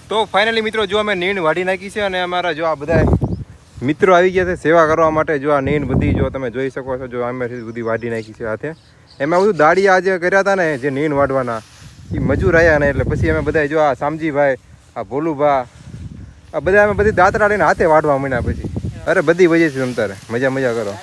તો ફાઇનલી મિત્રો જો અમે નીણ વાઢી નાખી છે અને અમારા જો આ બધા મિત્રો આવી ગયા છે સેવા કરવા માટે. જો આ નીણ બધી જો તમે જોઈ શકો છો, જો અમે બધી વાઢી નાખી છે હાથે. એમાં બધું દાડિયા આજે કર્યા હતા ને જે નીણ વાઢવાના, એ મજૂર આવ્યા ને એટલે પછી અમે બધા જો આ શામજીભાઈ, આ ભોલુભા, આ બધા અમે બધી દાંતરા લઈને હાથે વાઢવા માંડ્યા. પછી અરે બધી વજે છે તમતારે મજા કરો.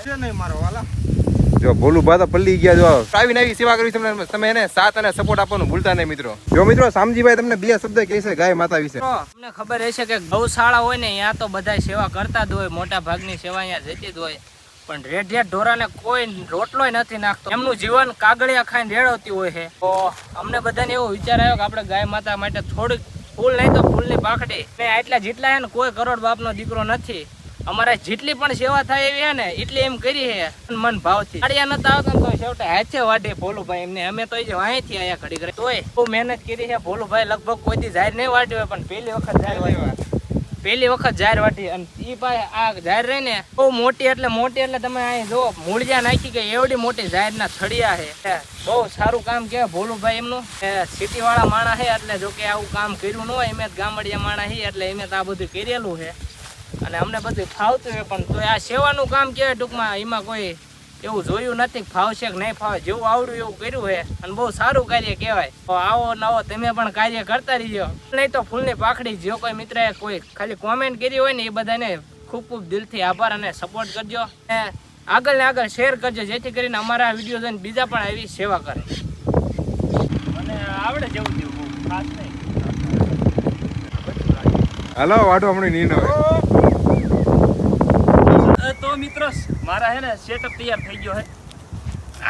જો ભોલુભા તો પલ્લી ગયા. જો આવીને આવી સેવા કરવી તમે એને સાથ અને સપોર્ટ આપવાનું ભૂલતા નહીં મિત્રો. જો મિત્રો શામજીભાઈ તમને બે શબ્દ કહે છે ગાય માતા વિશે. તમને ખબર હશે કે ગૌશાળા હોય ને ત્યાં તો બધા સેવા કરતા જ હોય, મોટા ભાગની સેવા અહીંયા જતી જ હોય. પણ રેઢિયા ઢોરાને કોઈ રોટલો નથી નાખતો, એમનું જીવન કાગળિયા ખાઈને રેડવતી હોય છે. તો અમને બધાને એવો વિચાર આવ્યો કે આપણે ગાય માતા માટે થોડીક ફૂલ નહીં તો ફૂલની પાખડી ને આટલા જેટલા છે ને કોઈ કરોડ બાપનો દીકરો નથી. અમારે જેટલી પણ સેવા થાય એવી હે ને એટલી એમ કરી છે મન ભાવથી. ગાડિયા નતા આવતા તો છેવટે હાથે વાઢે ભોલુભાઈ એમને. અમે તો અહીંથી આયા ઘડી ઘડી તોય બહુ મહેનત કરી છે. ભોલુભાઈ લગભગ કોઈથી જાહેર નહીં વાઢી હોય, પણ પહેલી વખત જાહેર વાઢી. અને એ ભાઈ આ જાહેર રહી ને બહુ મોટી એટલે તમે અહીં જો મૂળિયા નાખી કે એવડી મોટી જાહેરના થડિયા છે. બહુ સારું કામ કહેવાય ભોલુભાઈ એમનું. સિટી વાળા માણસ છે એટલે જો કે આવું કામ કર્યું ન હોય, એમ ગામડિયા માણસ છે એટલે એમ આ બધું કરેલું છે અને અમને બધું ફાવતું હોય. પણ તો આ સેવાનું કામ કહેવાય ટૂંકમાં. એમાં કોઈ એવું જોયું નથી ફાવશે કે નહીં ફાવે, જેવું આવડ્યું એવું કર્યું છે અને બહુ સારું કાર્ય કહેવાય. તો આવો નવો તમે પણ કાર્ય કરતા રહીજો. નહીં તો ફૂલની પાખડી જો કોઈ મિત્રએ કોઈ ખાલી કોમેન્ટ કરી હોય ને એ બધાને ખૂબ ખૂબ દિલથી આભાર અને સપોર્ટ કરજો. આગળ ને આગળ શેર કરજો જેથી કરીને અમારા વિડીયો જોઈને બીજા પણ એવી સેવા કરે. અને આવડે જેવું જેવું ખાસ નહીં. હાલો વાઢો હમણાં નીણ હવે. તો મિત્રો મારા હે ને સેટઅપ તૈયાર થઈ ગયો હે.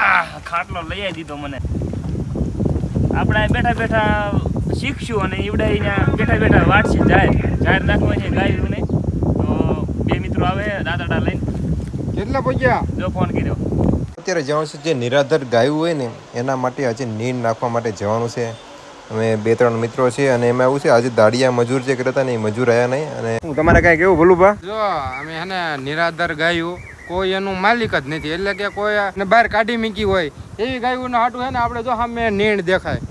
આ ખાટલો લઈ આવી દીધો મને. આપણે બેઠા બેઠા શીખશું અને ઈવડે અહીંયા બેઠા બેઠા વાટશે જાહેર નાખવા છે ગાયું ને. તો બે મિત્રો આવે દાદાડા લઈને. કેટલા પગ્યા જો ફોન કર્યો. અત્યારે જવાનું છે જે નિરાધાર ગાયું હોય ને એના માટે આજે નીણ નાખવા માટે જવાનું છે. અમે 2-3 મિત્રો છે અને એમાં એવું છે આજે દાડિયા મજૂર જે કરતા ને એ મજૂર આવ્યા નહીં. અને હું તમારે કાંઈ કેવું ભોલુભા? જો અમે એને નિરાધાર ગાયું કોઈ એનું માલિક જ નથી, એટલે કે કોઈ બહાર કાઢી મૂકી હોય એવી ગાયોનું હાટું છે ને આપણે જો સામે નીણ દેખાય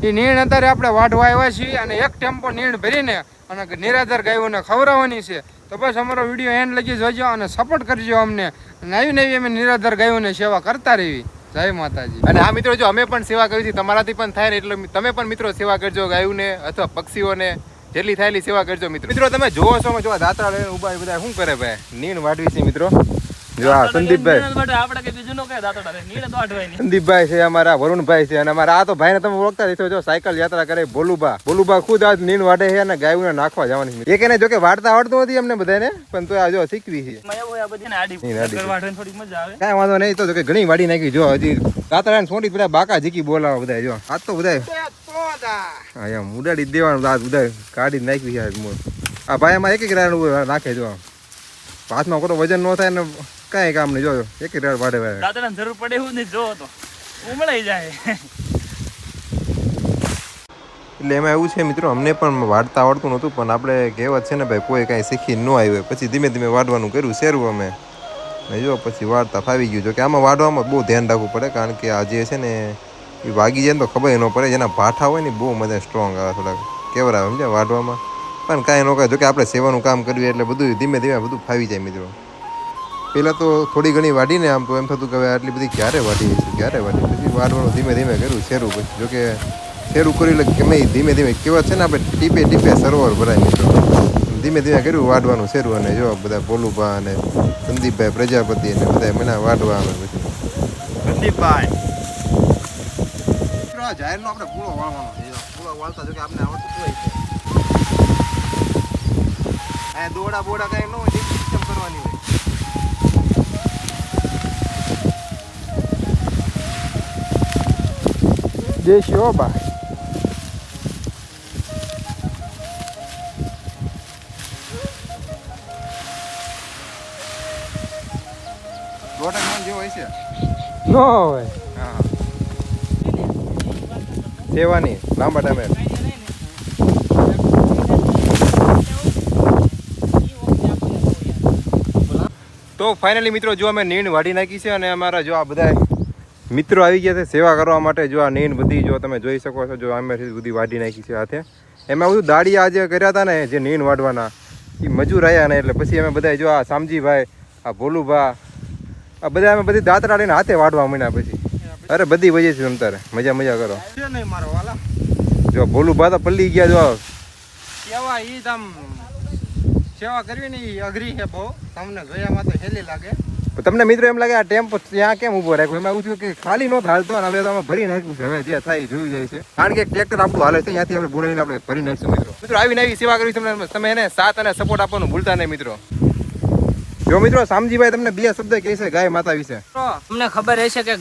એ નીણ અત્યારે આપણે વાઢવા આવ્યા છીએ અને એક ટેમ્પો નીણ ભરીને અને નિરાધાર ગાયોને ખવડાવવાની છે. તો બસ અમારો વિડીયો એન્ડ લગી જોજો અને સપોર્ટ કરજો અમને. નવી નવી અમે નિરાધાર ગાયોને સેવા કરતા રહેવી. જય માતાજી. અને હા મિત્રો જો અમે પણ સેવા કરી હતી, તમારાથી પણ થાય ને એટલે તમે પણ મિત્રો સેવા કરજો ગાયોને અથવા પક્ષીઓને. જેટલી થાય એટલી સેવા કરજો મિત્રો. મિત્રો તમે જોવો છો જો દાંતરા લઈને ઉભા બધા શું કરે ભાઈ? નીણ વાઢવી છે મિત્રો. જો આ સંદીપભાઈ છે, અમારા વરુણભાઈ છે અને અમારા આ તો ભાઈને તમે ઓળખતા રહેશો. જો સાયકલ યાત્રા કરે ભોલુભા ખુદ આજ નીણ વાઢે છે અને ગાયોને નાખવા જવાની છે. એક એને જો કે વાળતા આવડતું નથી અમને બધાને, પણ તો આ જો શીખવી છે. કાંઈ વાંધો નહીં. તો કે ઘણી વાડી નાખી. જો હજી દાંતરા સોટી બધા બાકા ઝીકી બોલાવા બધા. જો આજ તો બધા હા એમ ઉડાડી દેવાનું. આ બધા કાઢી નાખી છે આ ભાઈ. એમાં એક રાડ નાખે. જો હાથમાં ખોટો વજન ન થાય ને કાંઈ કામ નહીં. જોયો એક રાડ વાઢે જરૂર પડે એવું નહીં. જો તો ઉમળાઈ જાય. એટલે એમાં એવું છે મિત્રો અમને પણ વાઢતા આવડતું નહોતું, પણ આપણે કહેવત છે ને ભાઈ કોઈ કાંઈ શીખી ન આવ્યું પછી ધીમે ધીમે વાઢવાનું કર્યું શેરવું અમે. ને જો પછી વાળતા ફાવી ગયું. જો કે આમાં વાઢવામાં બહુ ધ્યાન રાખવું પડે, કારણ કે આ જે છે ને એ વાગી જાય ને તો ખબર ન પડે. જેના ભાઠા હોય ને બહુ મજા સ્ટ્રોંગ આવે, થોડાક કેવર આવે સમજ્યા વાઢવામાં. પણ કાંઈ ન કહે. જો કે આપણે સેવાનું કામ કર્યું એટલે બધું ધીમે ધીમે બધું ફાવી જાય મિત્રો. પહેલાં તો થોડી ઘણી વાઢીને આમ તો એમ થતું કે હવે આટલી બધી ક્યારે વાઢી પછી વાઢવાનું ધીમે ધીમે કર્યું શેરું. પછી જો કે શેરું કર્યું એટલે ગમે ધીમે ધીમે કહેવત છે ને આપણે ટીપે ટીપે સરોવર ભરાય મિત્રો. ધીમે ધીમે કર્યું વાઢવાનું શેરું. અને જો બધા ભોલુભા અને સંદીપભાઈ પ્રજાપતિ અને બધા મને વાઢવા આવે. પછી સંદીપભાઈ જાહેરનો આપણે પૂળો વાળવાનો. પૂળો વાળતા જો કે આપણે આવડતું હોય છે. આ દોડા બોડા કાંઈ ન હોય, સિસ્ટમ કરવાની હોય. દેશી હો બા. દોડા જેવો હોય છે ન હોય. હા સેવાની લાંબા ટાઈમે. તો ફાઇનલી મિત્રો જો અમે નીણ વાઢી નાખી છે અને અમારા જો આ બધા મિત્રો આવી ગયા છે સેવા કરવા માટે. જો આ નીણ બધી જો તમે જોઈ શકો છો, જો આમેથી બધી વાઢી નાખી છે હાથે. એમાં બધું દાડિયા જે કર્યા હતા ને, જે નીણ વાઢવાના, એ મજૂર આવ્યા ને, એટલે પછી અમે બધા જો આ શામજીભાઈ, આ ભોલુભા, આ બધા અમે બધી દાંતરા લઈને હાથે વાઢવા માંડ્યા. પછી અરે બધી વજે છે તમ તારે, મજા કરો. જો ભોલુભા તો પલ્લી ગયા. જો સેવા ઈ તમ સેવા કરવી ને ઈ અઘરી છે બહુ. તમને જોયામાં તો હેલી લાગે. તમને મિત્રો એમ લાગે આ ટેમ્પો ત્યાં કેમ ઉભો રાખ્યો? એમાં એવું થયું કે ખાલી નો હાલતો ને, હવે તો અમે ભરી નાખ્યું છે. હવે જે થાય જોઈ જાય છે, કારણ કે ટ્રેક્ટર આપણું હાલે છે, ત્યાંથી આપણે બોલાવીને આપણે ભરી નાખીશું. મિત્રો આવીને આવી સેવા કરવી, તમે એને સાથ અને સપોર્ટ આપવાનું ભૂલતા નહીં મિત્રો. જો મિત્રો શામજીભાઈ તમને બે શબ્દ કહે છે ગાય માતા વિશે. તમને ખબર હશે કે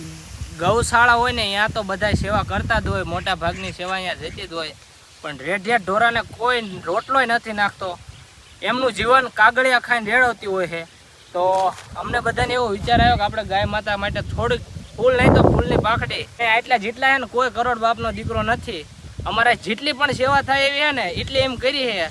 ગૌશાળા હોય ને ત્યાં તો બધા સેવા કરતા જ હોય, મોટા ભાગની સેવા અહીંયા જતી જ હોય. પણ રેઢિયાટ ઢોરાને કોઈ રોટલોય નથી નાખતો, એમનું જીવન કાગળિયા ખાઈને રેડવતી હોય છે. તો અમને બધાને એવો વિચાર આવ્યો કે આપણે ગાય માતા માટે થોડીક ફૂલ નહીં તો ફૂલની પાખડી, આટલા જેટલા છે ને કોઈ કરોડ બાપનો દીકરો નથી. અમારે જેટલી પણ સેવા થાય એવી છે ને એટલી એમ કરી છે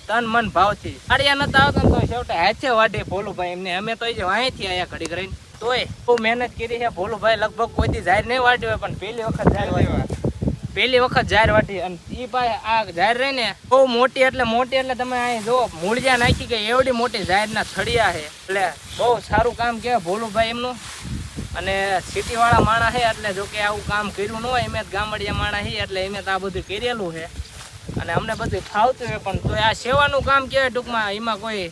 તન મન ભાવથી. આડિયા નતા આવતા તો છેવટે હાથે વાઢે ભોલુભાઈ એમને. અમે તો અહીંથી આયા ઘડી કરીને તોય બહુ મહેનત કરી છે. ભોલુભાઈ લગભગ કોઈથી જાહેર નહીં વાઢી હોય, પણ પહેલી વખત જાહેર વાઢી. અને એ પાસે આ જાહેર રહી ને બહુ મોટી એટલે તમે અહીં જો મૂળિયા નાખી કે એવડી મોટી જાહેરના થડિયા છે. એટલે બહુ સારું કામ કહેવાય ભોલુભાઈ એમનું. અને સિટી વાળા માણસ છે એટલે જો કે આવું કામ કર્યું ન હોય, એમ જ ગામડિયા માણસ છે એટલે એમ આ બધું કરેલું છે. અને અમને બધું ફાવતું હોય, પણ તો આ સેવાનું કામ કહેવાય ટૂંકમાં. એમાં કોઈ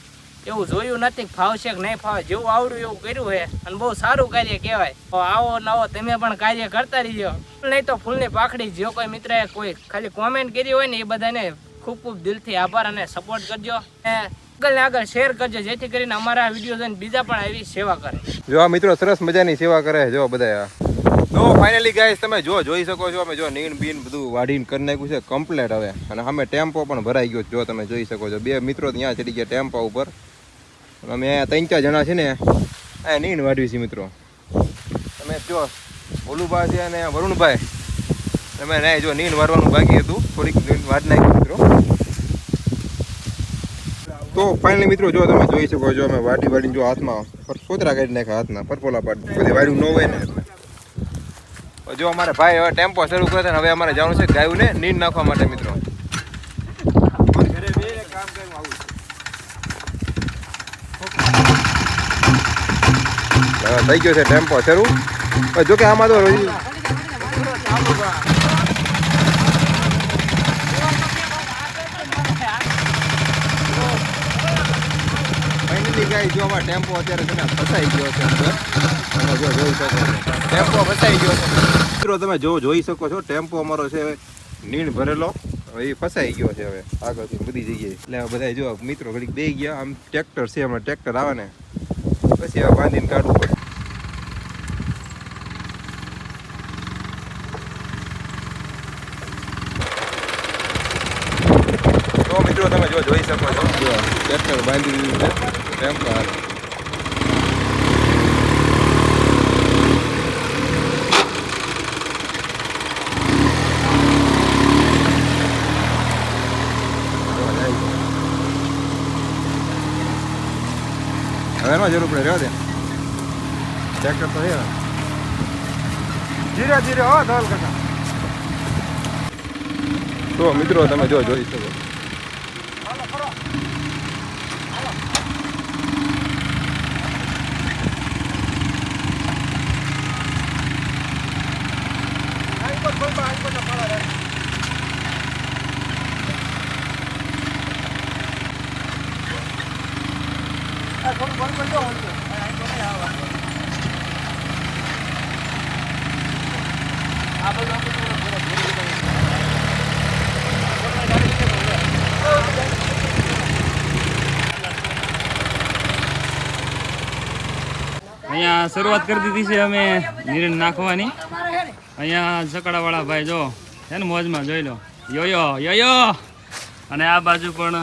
એવું જોયું નથી ફાવશે કે નહીં ફાવે, જેવું આવડ્યું એવું કર્યું છે. અને બહુ સારું કાર્ય કહેવાય. તો આવો નવો તમે પણ કાર્ય કરતા રહીજો. નહીં તો ફૂલની પાખડી જો કોઈ મિત્રએ કોઈ ખાલી કોમેન્ટ કરી હોય ને એ બધાને ખૂબ દિલથી આભાર અને સપોર્ટ કરજો. આગળ ને આગળ શેર કરજો, જેથી કરીને અમારા વિડીયો જોઈને બીજા પણ આવી સેવા કરે. જો આ મિત્રો સરસ મજાની સેવા કરે જો બધા. તો ફાઇનલી ગાઈસ તમે જોઈ શકો છો, અમે જો નીણ બીન બધું વાઢીને કરી નાખ્યું છે કમ્પ્લીટ હવે. અને અમે ટેમ્પો પણ ભરાઈ ગયો જો તમે જોઈ શકો છો. બે મિત્રો ત્યાં ચડી ગયા ટેમ્પો ઉપર. અમે અહીંયા 3-4 જણા છે ને આ નીણ વાઢવી છે મિત્રો. તમે જો ભોલુભાઈ છે અને વરુણભાઈ, તમે ના જો નીણ વાળવાનું બાકી હતું, થોડીક નીણ વાઢ નાખી મિત્રો. તો ફાઇનલી મિત્રો જો તમે જોઈ શકો છો, અમે વાઢીને જો હાથમાં સોતરા કાઢી નાખ્યા, હાથના પરપોલા પાડી બધી વાળ્યું ન હોય ને. જો અમારે ભાઈ હવે ટેમ્પો શરૂ કરે છે. હવે અમારે જવાનું છે ગાયુંને નીણ નાખવા માટે મિત્રો. થઈ ગયો છે ટેમ્પો શરૂ. જો કે આમાં તો ફાઇનલી ગાઈસ જો અમારો ટેમ્પો અત્યારે છે ને ફસાઈ ગયો છે અંદર. તમે જો જોઈ શકો છો ટેમ્પો ફસાઈ ગયો છે મિત્રો. તમે જોઈ શકો છો ટેમ્પો અમારો છે નીણ ભરેલો, હવે એ ફસાઈ ગયો છે હવે આગળથી બધી જગ્યાએ. એટલે બધા જો મિત્રો ઘડીક બે ગયા. આમ ટ્રેક્ટર છે, હમણાં ટ્રેક્ટર આવે ને પછી હવે બાંધીને કાઢવું પડે. તો મિત્રો તમે જોઈ શકો છો ટ્રેક્ટર બાંધી દીધું છે ટેમ્પો હાલ. હવે એમાં જરૂર પડે રહેવા દે, ટ્રેક્ટર તો છે ધીરે ધીરે. હો ધોલ કાકા. તો મિત્રો તમે જોઈ શકો. અહીંયા શરૂઆત કરી દીધી છે અમે નીરણ નાખવાની. અહીંયા સકડાવાળા ભાઈ જો છે ને મોજમાં જોઈ લો, યો. અને આ બાજુ પણ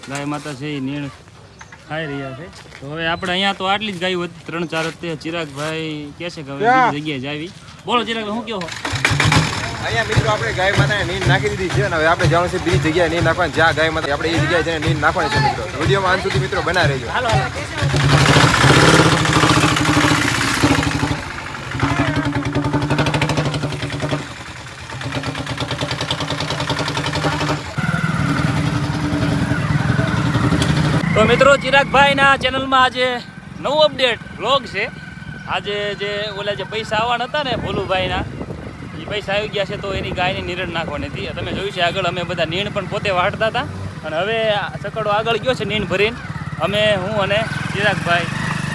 ગાય માતા છે એ નીણ ખાઈ રહ્યા છે. તો હવે આપણે અહીંયા તો આટલી જ ગાયું હતી, 3-4 હતી. ચિરાગભાઈ કહે છે કે હવે બીજી જગ્યાએ જાવી. બોલો ચિરાગભાઈ, શું કહો? અહીંયા મિત્રો આપણે ગાય માતાને નીંદ નાખી દીધી છે અને હવે આપણે જવાનું છે બીજી જગ્યાએ નીંદ નાખવાની. જ્યાં ગાય માતા આપણે એ જગ્યાએ જઈને નીંદ નાખવાની છે મિત્રો. વિડીયોમાં અંત સુધી મિત્રો બના રહેજો. હાલો. તો મિત્રો ચિરાગભાઈના ચેનલમાં આજે નવું અપડેટ વ્લોગ છે. આજે જે ઓલા જે પૈસા આવવાના હતા ને ભોલુભાઈના, એ પૈસા આવી ગયા છે. તો એની ગાયની નીરણ નાખવાની હતી. તમે જોયું છે આગળ અમે બધા નીણ પણ પોતે વાળતા હતા, અને હવે સકડો આગળ ગયો છે નીણ ભરીને. અમે હું અને ચિરાગભાઈ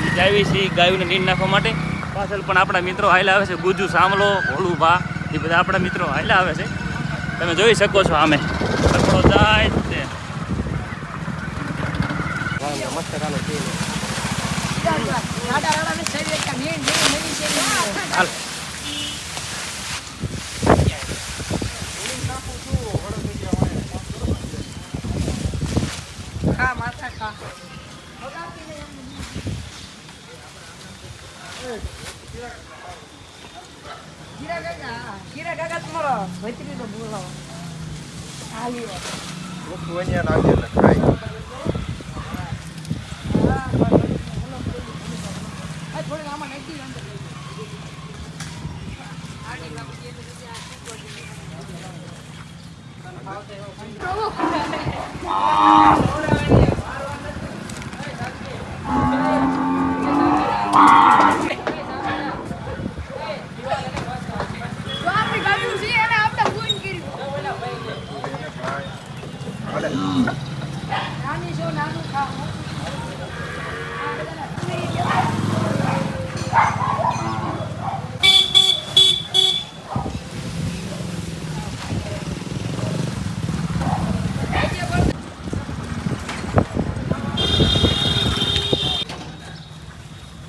એ જાવી છીએ ગાયોને નીણ નાખવા માટે. પાછળ પણ આપણા મિત્રો હાલ્યા આવે છે, ગુજુ, સામલો, ભોલુભા, એ બધા આપણા મિત્રો હાલ્યા આવે છે. તમે જોઈ શકો છો આમે સકડો જાય છે. હાલ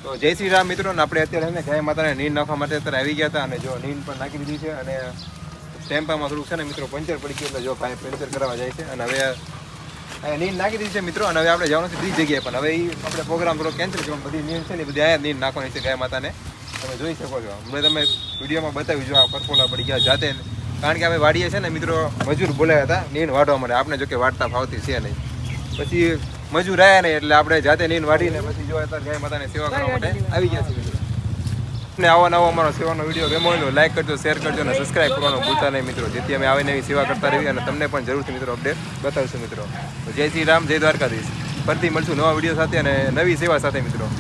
તો જય શ્રી રામ મિત્રો, ને આપણે અત્યારે છે ને ગાય માતાને નીંદ નાખવા માટે અત્યારે આવી ગયા હતા, અને જો નીંદ પણ નાખી દીધી છે. અને ટેમ્પામાં થોડુંક છે ને મિત્રો પંચર પડી ગયું, એટલે જો ભાઈ પંચર કરાવવા જાય છે. અને હવે નીંદ નાખી દીધી છે મિત્રો, અને હવે આપણે જવાનું છે બીજી જગ્યાએ. પણ હવે એ આપણે પ્રોગ્રામ થોડો કેન્સલ કરવાનો, બધી નીંદ છે ને બધી અહીંયા નીંદ નાખવાની છે ગાય માતાને. તમે જોઈ શકો છો, હમણાં તમે વિડીયોમાં બતાવ્યું જો આ પરફોલા પડી ગયા જાતે. કારણ કે અમે વાડીએ છે ને મિત્રો મજૂર બોલાવ્યા હતા નીંદ વાઢવા માટે. આપણે જો કે વાટતા ફાવતી છે નહીં, પછી મજૂર આવ્યા નહીં, એટલે આપણે જાતે નીંદ વાઢીને પછી જો અત્યારે ગાય માતાને સેવા કરવા માટે આવી ગયા છીએ મિત્રો. ને આવો નવો અમારો સેવાનો વિડીયો ગમ્યો હોય તો લાઈક કરજો, શેર કરજો અને સબસ્ક્રાઈબ કરવાનું ભૂલતા નહીં મિત્રો, જેથી અમે આવી નવી સેવા કરતા રહીએ અને તમને પણ જરૂરથી મિત્રો અપડેટ બતાવીશું મિત્રો. તો જય શ્રી રામ, જય દ્વારકાધીશ. ફરીથી મળશું નવા વિડીયો સાથે અને નવી સેવા સાથે મિત્રો.